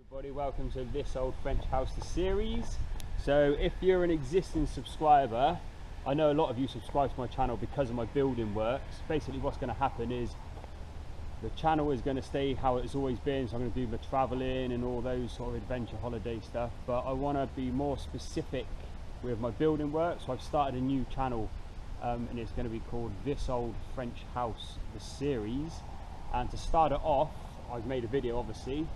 Everybody, welcome to This Old French House, the series. So if you're an existing subscriber, I know a lot of you subscribe to my channel because of my building works. Basically what's going to happen is the channel is going to stay how it's always been, so I'm going to do the travelling and all those sort of adventure holiday stuff, but I want to be more specific with my building work, so I've started a new channel and it's going to be called This Old French House, the series. And to start it off, I've made a video obviously.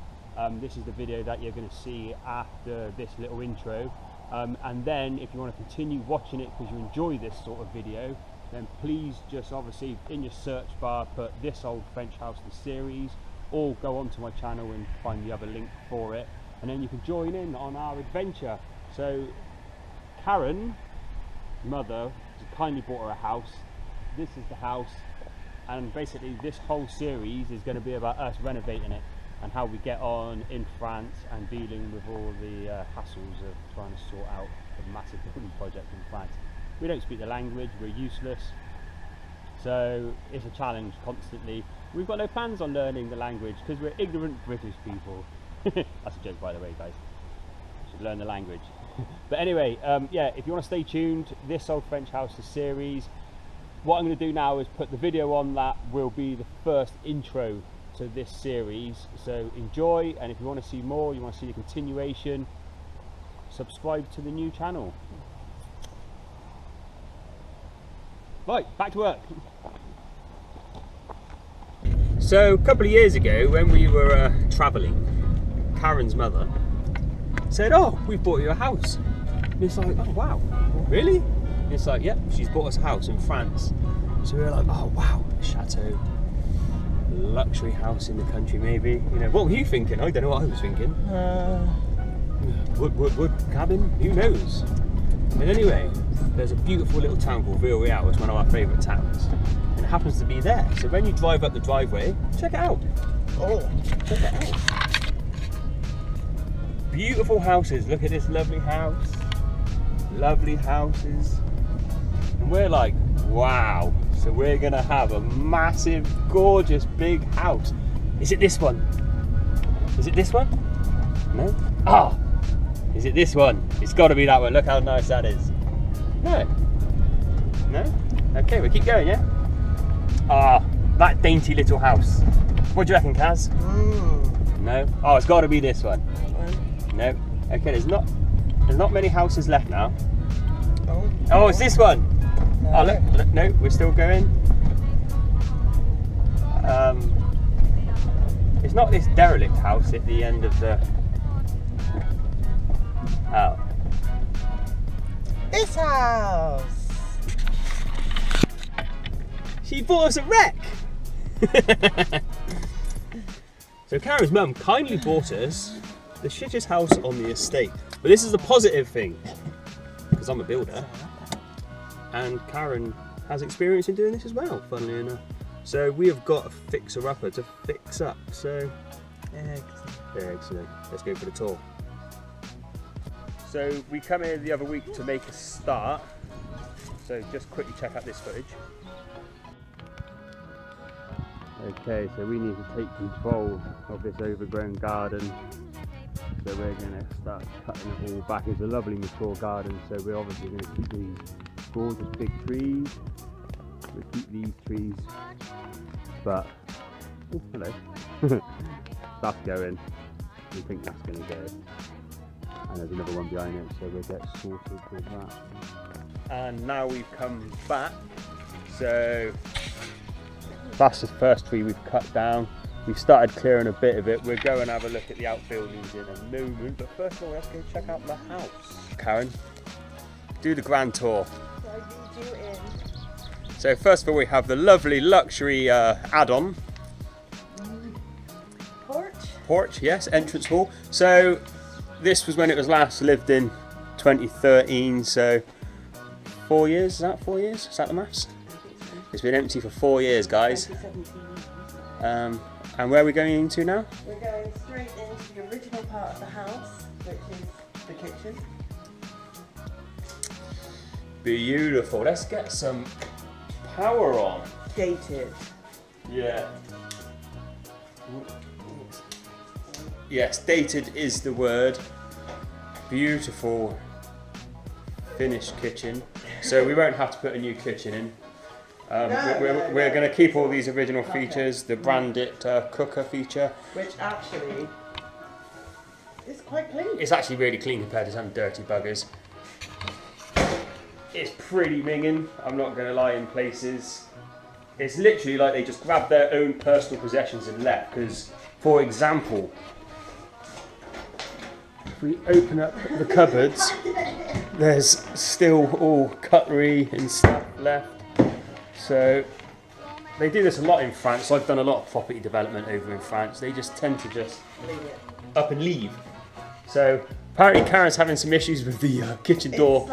This is the video that you're going to see after this little intro, and then if you want to continue watching it because you enjoy this sort of video, then please just obviously in your search bar put This Old French House, the series, or go onto my channel and find the other link for it, and then you can join in on our adventure. So Karen, mother, kindly bought her a house. This is the house, and basically this whole series is going to be about us renovating it and how we get on in France and dealing with all the hassles of trying to sort out a massive building project in France. We don't speak the language, we're useless, so it's a challenge constantly. We've got no plans on learning the language because we're ignorant British people. That's a joke, by the way, guys. You should learn the language. But anyway, yeah, if you want to stay tuned, This Old French House, the series. What I'm going to do now is put the video on that will be the first intro to this series, so enjoy, and if you want to see more, you want to see the continuation, subscribe to the new channel. Right, back to work. So a couple of years ago when we were travelling, Karen's mother said, "Oh, we've bought you a house." And it's like, "Oh wow, really?" And it's like, "Yep, she's bought us a house in France." So we were like, "Oh wow, chateau, luxury house in the country, maybe." You know, what were you thinking? I don't know what I was thinking. Wood cabin, who knows? And anyway, there's a beautiful little town called Villarreal. It's one of our favourite towns, and it happens to be there. So when you drive up the driveway, check it out. Oh, check it out. Beautiful houses. Look at this lovely house. Lovely houses. And we're like, wow. So we're gonna have a massive, gorgeous, big house. Is it this one? Is it this one? No? Ah! Oh, is it this one? It's gotta be that one. Look how nice that is. No? No? Okay, we keep going, yeah? Ah, that dainty little house. What do you reckon, Kaz? No? Oh, it's gotta be this one. No? Okay, there's not many houses left now. Oh, it's this one. No. Oh look, no, we're still going. It's not this derelict house at the end of the... Oh. This house! She bought us a wreck! So Karen's mum kindly bought us the shittest house on the estate. But this is a positive thing, because I'm a builder. And Karen has experience in doing this as well, funnily enough. So we have got a fixer-upper to fix up, so... Excellent. Let's go for the tour. So we come here the other week to make a start. So just quickly check out this footage. Okay, so we need to take control of this overgrown garden. So we're going to start cutting it all back. It's a lovely mature garden, so we're obviously going to keep these gorgeous big trees. We'll keep these trees, but oh, hello. That's going. We think that's going to go, and there's another one behind it, so we'll get sorted with that. And now we've come back, so that's the first tree we've cut down. We've started clearing a bit of it. We're going to have a look at the outbuildings in a moment, but first of all, let's go check out the house. Karen, do the grand tour. So first of all, we have the lovely luxury add-on. Porch, yes, entrance hall. So this was when it was last lived in, 2013, so 4 years, is that 4 years? Is that the maths? It's been empty for 4 years, guys. And where are we going into now? We're going straight into the original part of the house, which is the kitchen. Beautiful. Let's get some power on. Gated. Yeah. Yes, dated is the word. Beautiful finished kitchen. So we won't have to put a new kitchen in. We're going to keep all these original features, the branded cooker feature. Which actually is quite clean. It's actually really clean compared to some dirty buggers. It's pretty minging, I'm not going to lie, in places. It's literally like they just grabbed their own personal possessions and left. Because, for example, if we open up the cupboards, there's still all cutlery and stuff left. So they do this a lot in France. I've done a lot of property development over in France. They just tend to just up and leave. So apparently Karen's having some issues with the kitchen door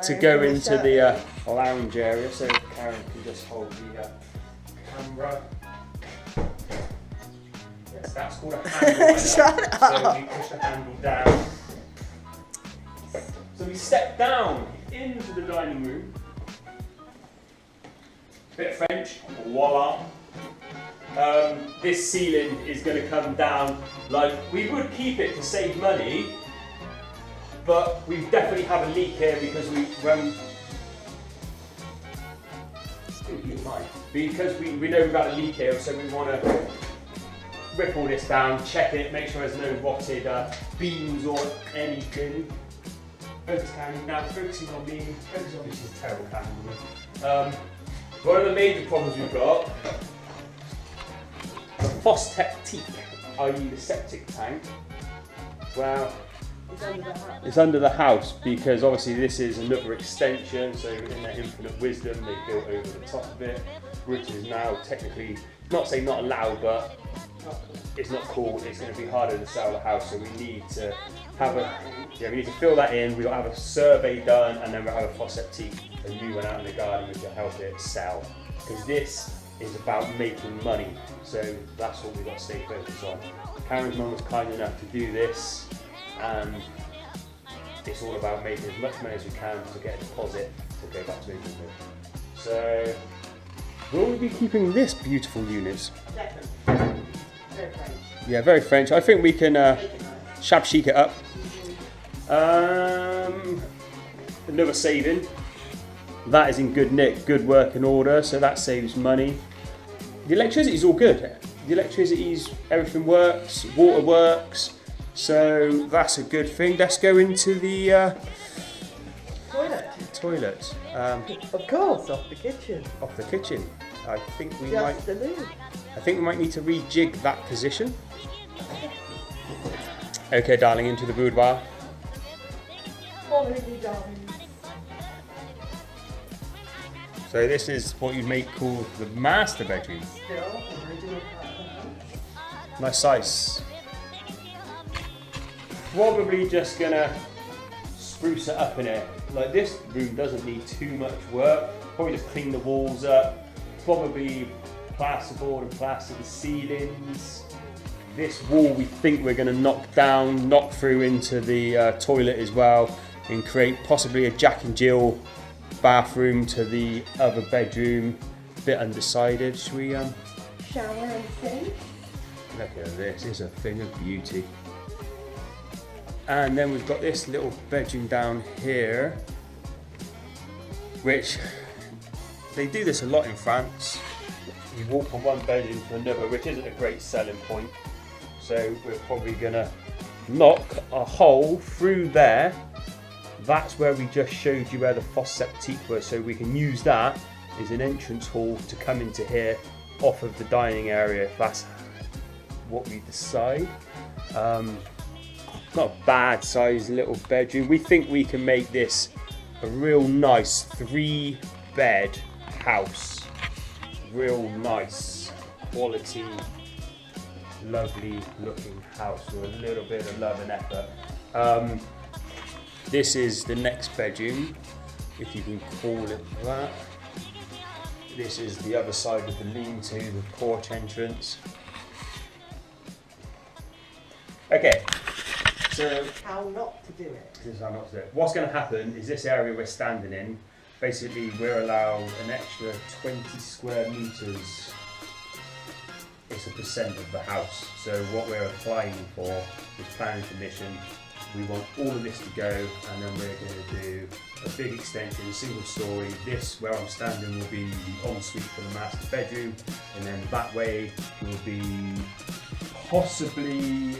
to go into the lounge area. So Karen can just hold the camera. Yes, that's called a handle. Shut up. So we push the handle down. So we step down into the dining room. Bit of French, voila. This ceiling is going to come down. Like, we would keep it to save money, but we definitely have a leak here because we know we've had a leak here, so we want to rip all this down, check it, make sure there's no rotted beams or anything. Focus camera now, focusing on me. Focus on me. This is a terrible camera. One of the major problems we've got, the Fostech teak, i.e. the septic tank, well, it's under the house because obviously this is another extension, so in their infinite wisdom they built over the top of it, which is now technically, not saying not allowed, but it's not cool. It's going to be harder to sell the house, so we need to have we need to fill that in. We'll have a survey done, and then we'll have a Fostech teak, a new one out in the garden, which will help it sell. Because this is about making money, so that's what we've got to stay focused on. Karen's mum was kind enough to do this, and it's all about making as much money as we can to get a deposit to go back to England with. So, will we be keeping this beautiful unit? Definitely. Very French. Yeah, very French. I think we can shab chic it up. Another saving. That is in good nick, good working order, so that saves money. The electricity is all good. The electricity's, everything works, water works, so that's a good thing. Let's go into the toilet. Of course, off the kitchen. Off the kitchen. I think we might need to rejig that position. Okay, darling, into the boudoir. Follow me, darling. So this is what you may call the master bedroom. Still, original part of the house. Nice size. Probably just gonna spruce it up in here. Like, this room doesn't need too much work. Probably just clean the walls up. Probably plasterboard and plaster the ceilings. This wall we think we're gonna knock through into the toilet as well, and create possibly a Jack and Jill bathroom to the other bedroom. Bit undecided. Should we Shower and sink. look at this, it's a thing of beauty. And then we've got this little bedroom down here, which they do this a lot in France. You walk from one bedroom to another, which isn't a great selling point. So we're probably gonna knock a hole through there. That's where we just showed you where the Fostech teak was, so we can use that as an entrance hall to come into here off of the dining area, if that's what we decide. Not a bad sized little bedroom. We think we can make this a real nice 3-bed house. Real nice, quality, lovely looking house with a little bit of love and effort. This is the next bedroom, if you can call it that. This is the other side of the lean-to, the porch entrance. Okay, so How not to do it. this is how not to do it. What's going to happen is this area we're standing in, basically we're allowed an extra 20 square meters it's a percent of the house. So what we're applying for is planning permission. We want all of this to go, and then we're going to do a big extension, single story. This, where I'm standing, will be the ensuite for the master bedroom, and then that way will be possibly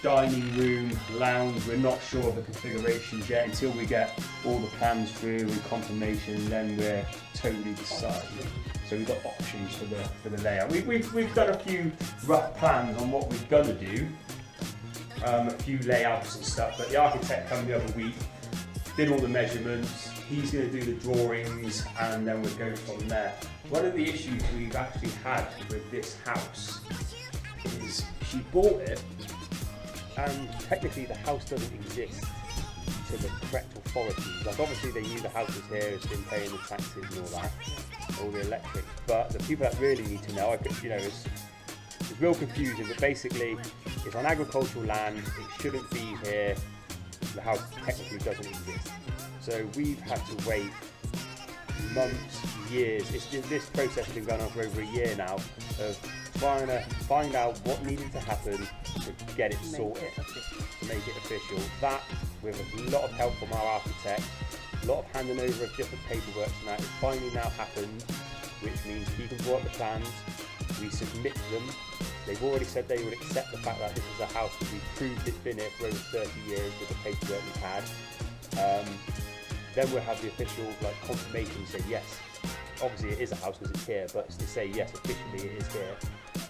dining room, lounge. We're not sure of the configurations yet until we get all the plans through and confirmation. Then we're totally deciding. So we've got options for the layout. We've done a few rough plans on what we're gonna do, a few layouts and stuff. But the architect came the other week, did all the measurements. He's gonna do the drawings, and then we'll go from there. One of the issues we've actually had with this house is she bought it, and technically the house doesn't exist to the correct authorities. Like obviously they knew the house was here, it's been paying the taxes and all that, all the electric. But the people that really need to know, it's real confusing. But basically, it's on agricultural land. It shouldn't be here. The house technically doesn't exist. So we've had to wait months, years. This process has been going on for over a year now of trying to find out what needed to happen to get it sorted, to make it official. That, with a lot of help from our architect, a lot of handing over of different paperwork and that, it finally now happened, which means he can draw up the plans, we submit them. They've already said they would accept the fact that this is a house that we've proved it's been here for over 30 years with the paperwork we've had. Then we'll have the official confirmation say yes, obviously it is a house because it's here, but to say yes, officially it is here.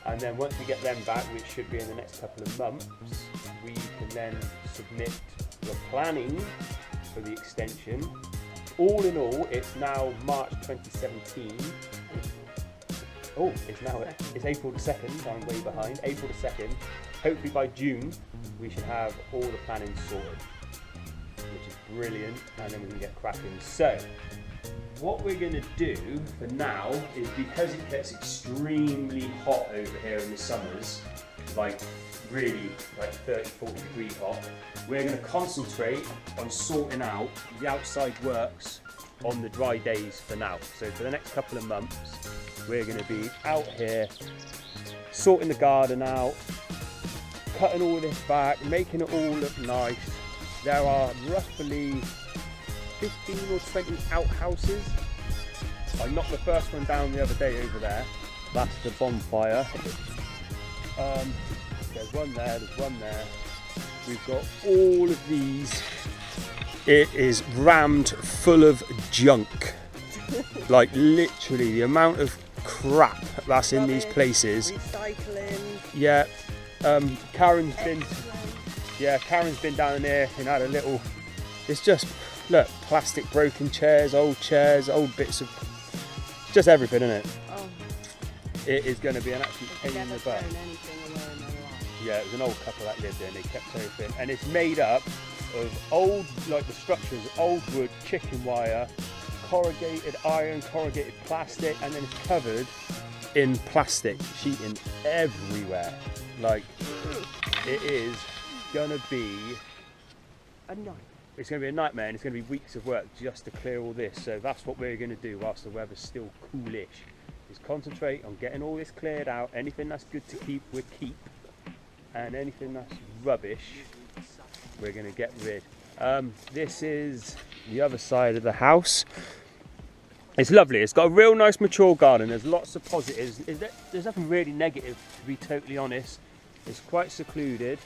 And then once we get them back, which should be in the next couple of months, we can then submit the planning for the extension. All in all, it's now March 2017. Oh, it's April the 2nd, I'm way behind. April the 2nd. Hopefully by June, we should have all the planning sorted, which is brilliant, and then we can get cracking. So, what we're going to do for now is, because it gets extremely hot over here in the summers, really 30, 40 degree hot, we're going to concentrate on sorting out the outside works on the dry days for now. So for the next couple of months, we're going to be out here sorting the garden out, cutting all this back, making it all look nice. There are roughly 15 or 20 outhouses. I knocked the first one down the other day over there. That's the bonfire. There's one there, there's one there. We've got all of these. It is rammed full of junk. Literally the amount of crap that's in these places. Recycling. Yeah. Karen's been down there and had a little, it's just, look, plastic broken chairs, old bits of, just everything, isn't it? Oh. It is going to be an absolute pain in the butt. Yeah, it was an old couple that lived there and they kept everything. And it's made up of old, the structures, old wood, chicken wire, corrugated iron, corrugated plastic, and then it's covered in plastic sheeting everywhere. It is gonna be a nightmare. It's gonna be a nightmare, and it's gonna be weeks of work just to clear all this. So that's what we're gonna do whilst the weather's still coolish, is concentrate on getting all this cleared out. Anything that's good to keep, we'll keep, and anything that's rubbish, we're gonna get rid. This is the other side of the house. It's lovely. It's got a real nice mature garden. There's lots of positives. There's nothing really negative, to be totally honest. It's quite secluded.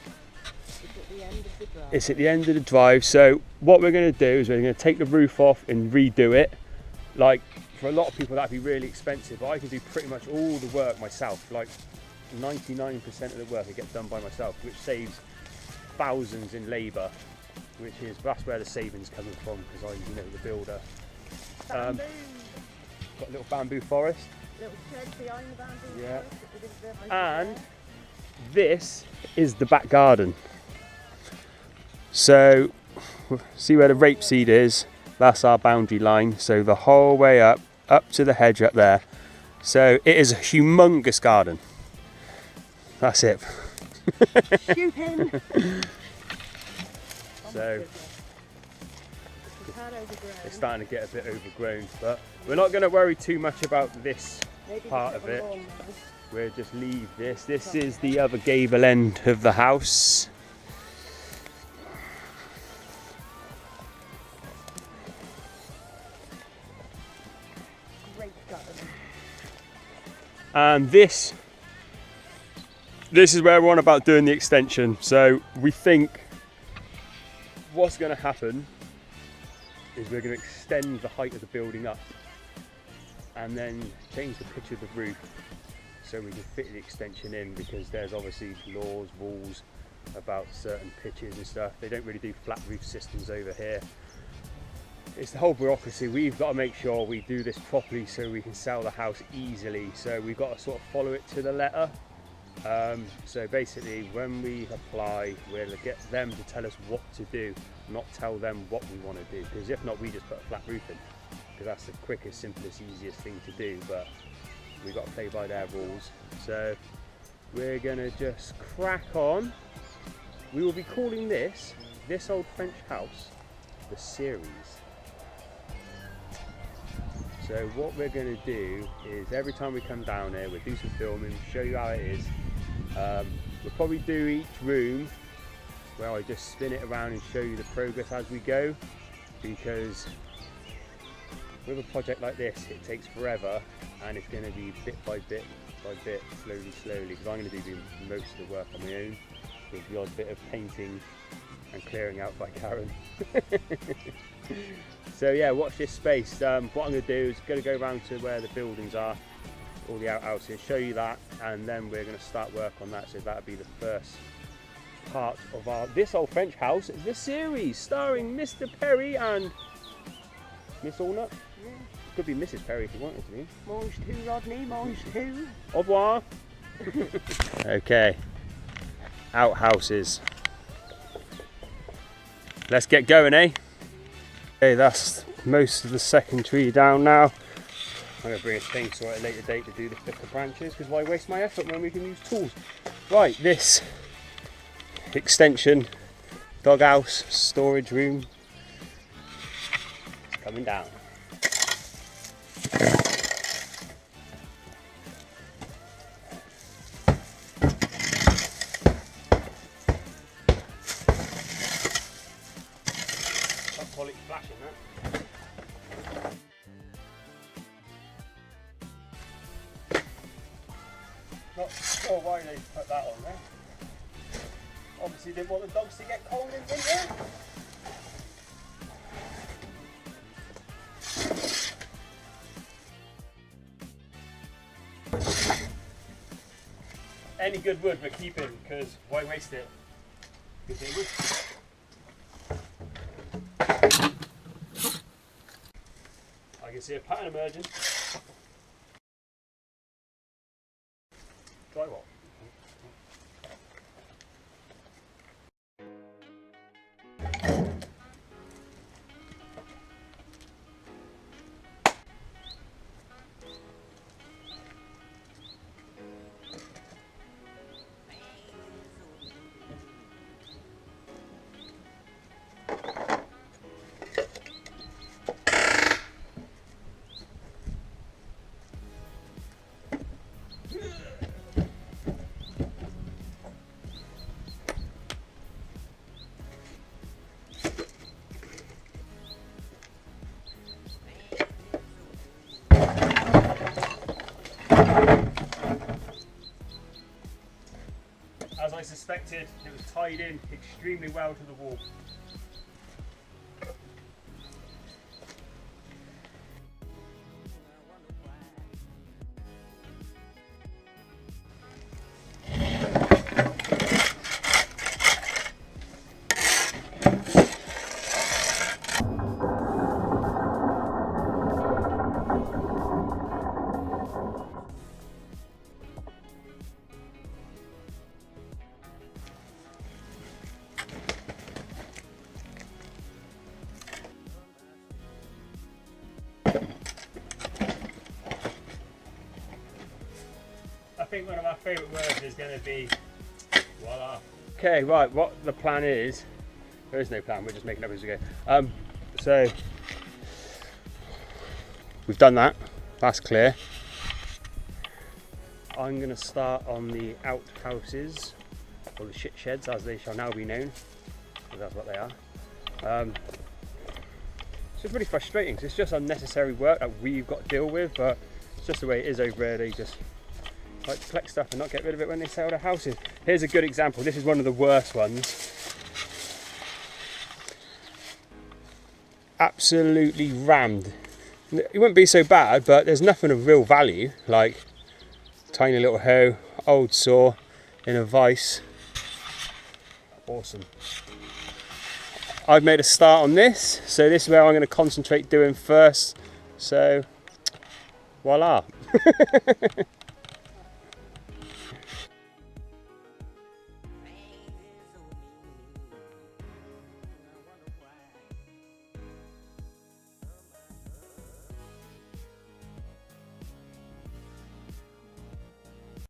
It's at the end of the drive. It's at the end of the drive. So what we're going to do is we're going to take the roof off and redo it. For a lot of people that'd be really expensive. I can do pretty much all the work myself. 99% of the work I get done by myself, which saves thousands in labour. That's where the savings coming from, because I'm the builder. Got a little bamboo forest. Little shed behind the bamboo. Yeah. Forest. And this is the back garden. So see where the rapeseed is? That's our boundary line. So the whole way up to the hedge up there. So it is a humongous garden. That's it. Shoot him. So it's starting to get a bit overgrown, but we're not going to worry too much about this part of it. We'll just leave this. This is the other gable end of the house. And this is where we're on about doing the extension. So we think what's going to happen is we're going to extend the height of the building up and then change the pitch of the roof so we can fit the extension in, because there's obviously laws, rules about certain pitches and stuff. They don't really do flat roof systems over here. It's the whole bureaucracy. We've got to make sure we do this properly so we can sell the house easily. So we've got to sort of follow it to the letter. So basically when we apply, we'll get them to tell us what to do, not tell them what we want to do, because if not, we just put a flat roof in, because that's the quickest, simplest, easiest thing to do. But we've got to play by their rules. So we're gonna just crack on. We will be calling this old French house the series. So what we're going to do is every time we come down here, we'll do some filming, show you how it is. We'll probably do each room where I just spin it around and show you the progress as we go, because with a project like this, it takes forever, and it's going to be bit by bit, slowly, because I'm going to be doing most of the work on my own, with the odd bit of painting and clearing out by Karen. So yeah, watch this space. What I'm going to do is going to go around to where the buildings are, all the outhouses, show you that, and then we're going to start work on that. So that'll be the first part of this old French house, the series, starring Mr. Perry and Miss Allnut. Yeah. Could be Mrs. Perry if you wanted to be. Mange too, Rodney, mange too. Au revoir. Okay, outhouses. Let's get going, eh? Okay, that's most of the second tree down now. I'm going to bring a chainsaw at a later date to do the thicker branches, because why waste my effort when we can use tools? Right, this extension, doghouse, storage room, is coming down. Flashing that. Not sure why they put that on there. Obviously didn't want the dogs to get cold in winter. Any good wood we're keeping, because why waste it? Good wood. I can see a pattern emerging. Drywall. As I suspected, it was tied in extremely well to the wall. I think one of our favourite words is going to be voila. Okay, right, what the plan is, there is no plan, we're just making up as we go. So we've done that, that's clear. I'm going to start on the outhouses, or the shit sheds as they shall now be known, because that's what they are. It's just really frustrating because it's just unnecessary work that we've got to deal with, but it's just the way it is over there. They just like to collect stuff and not get rid of it when they sell their houses. Here's a good example. This is one of the worst ones. Absolutely rammed. It wouldn't be so bad, but there's nothing of real value, like tiny little hoe, old saw in a vise. Awesome. I've made a start on this, so this is where I'm going to concentrate doing first. So voila.